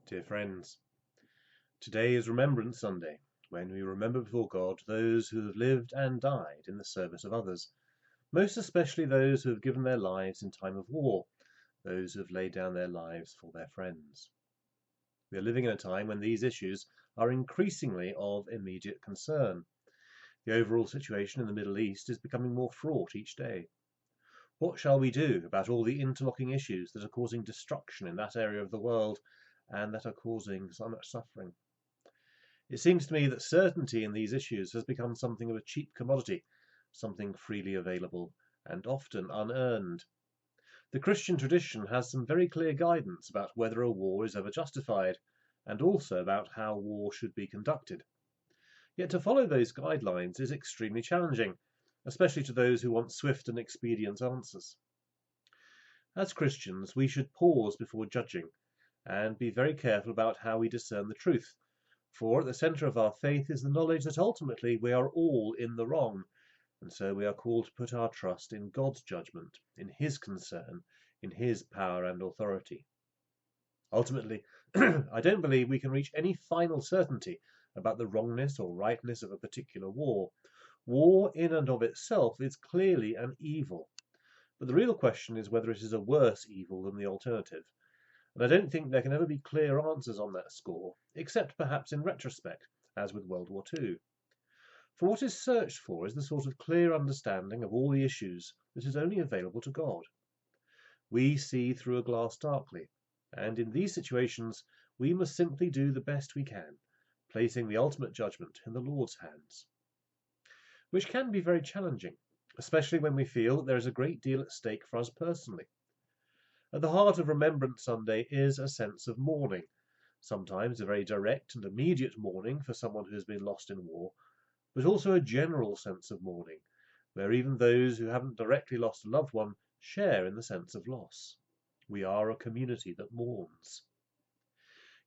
Dear friends, today is Remembrance Sunday, when we remember before God those who have lived and died in the service of others, most especially those who have given their lives in time of war, those who have laid down their lives for their friends. We are living in a time when these issues are increasingly of immediate concern. The overall situation in the Middle East is becoming more fraught each day. What shall we do about all the interlocking issues that are causing destruction in that area of the world and that are causing so much suffering? It seems to me that certainty in these issues has become something of a cheap commodity, something freely available and often unearned. The Christian tradition has some very clear guidance about whether a war is ever justified, and also about how war should be conducted. Yet to follow those guidelines is extremely challenging, especially to those who want swift and expedient answers. As Christians, we should pause before judging and be very careful about how we discern the truth, for at the centre of our faith is the knowledge that ultimately we are all in the wrong, and so we are called to put our trust in God's judgment, in His concern, in His power and authority. Ultimately, I don't believe we can reach any final certainty about the wrongness or rightness of a particular war. War in and of itself is clearly an evil, but the real question is whether it is a worse evil than the alternative. And I don't think there can ever be clear answers on that score, except perhaps in retrospect, as with World War II. For what is searched for is the sort of clear understanding of all the issues that is only available to God. We see through a glass darkly, and in these situations we must simply do the best we can, placing the ultimate judgment in the Lord's hands, which can be very challenging, especially when we feel that there is a great deal at stake for us personally. At the heart of Remembrance Sunday is a sense of mourning, sometimes a very direct and immediate mourning for someone who has been lost in war, but also a general sense of mourning, where even those who haven't directly lost a loved one share in the sense of loss. We are a community that mourns.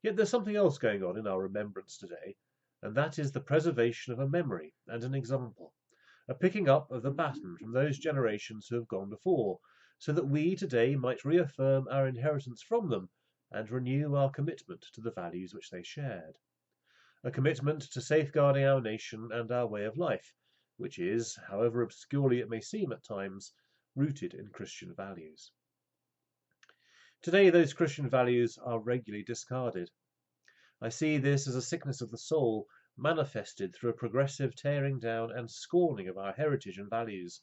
Yet there's something else going on in our remembrance today, and that is the preservation of a memory and an example, a picking up of the baton from those generations who have gone before, so that we today might reaffirm our inheritance from them and renew our commitment to the values which they shared. A commitment to safeguarding our nation and our way of life, which is, however obscurely it may seem at times, rooted in Christian values. Today, those Christian values are regularly discarded. I see this as a sickness of the soul, manifested through a progressive tearing down and scorning of our heritage and values,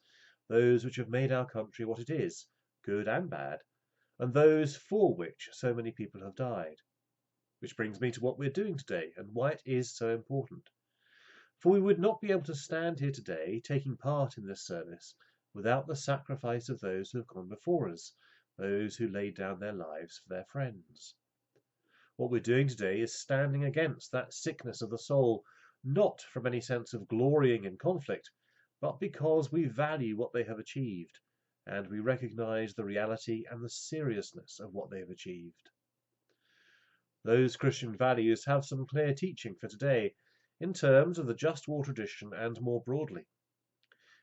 those which have made our country what it is, good and bad, and those for which so many people have died. Which brings me to what we're doing today and why it is so important. For we would not be able to stand here today, taking part in this service, without the sacrifice of those who have gone before us, those who laid down their lives for their friends. What we're doing today is standing against that sickness of the soul, not from any sense of glorying in conflict, but because we value what they have achieved, and we recognize the reality and the seriousness of what they have achieved. Those Christian values have some clear teaching for today, in terms of the just war tradition and more broadly.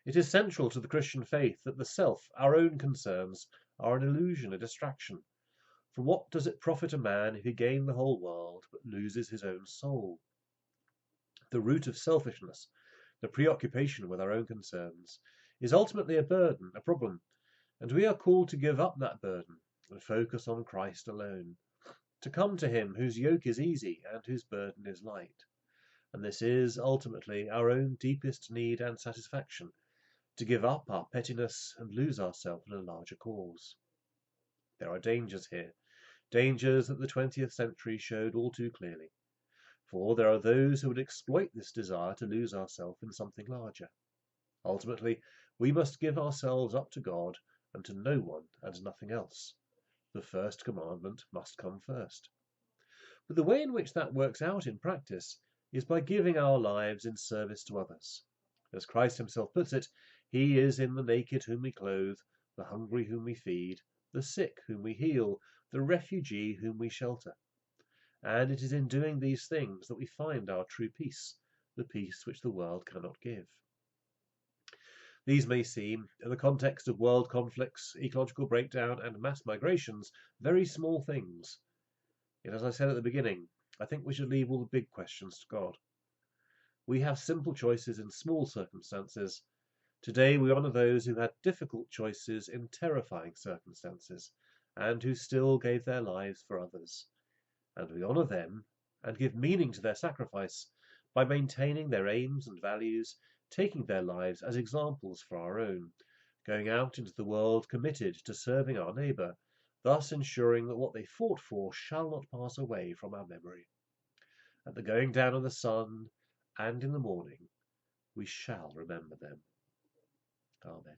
It is central to the Christian faith that the self, our own concerns, are an illusion, a distraction. For what does it profit a man if he gain the whole world but loses his own soul? The root of selfishness, the preoccupation with our own concerns, is ultimately a burden, a problem, and we are called to give up that burden and focus on Christ alone, to come to Him whose yoke is easy and whose burden is light. And this is ultimately our own deepest need and satisfaction, to give up our pettiness and lose ourselves in a larger cause. There are dangers here, dangers that the 20th century showed all too clearly. For there are those who would exploit this desire to lose ourselves in something larger. Ultimately, we must give ourselves up to God and to no one and nothing else. The first commandment must come first. But the way in which that works out in practice is by giving our lives in service to others. As Christ Himself puts it, He is in the naked whom we clothe, the hungry whom we feed, the sick whom we heal, the refugee whom we shelter. And it is in doing these things that we find our true peace, the peace which the world cannot give. These may seem, in the context of world conflicts, ecological breakdown, and mass migrations, very small things. Yet, as I said at the beginning, I think we should leave all the big questions to God. We have simple choices in small circumstances. Today we honour those who had difficult choices in terrifying circumstances, and who still gave their lives for others. And we honour them and give meaning to their sacrifice by maintaining their aims and values, taking their lives as examples for our own, going out into the world committed to serving our neighbour, thus ensuring that what they fought for shall not pass away from our memory. At the going down of the sun and in the morning, we shall remember them. Amen.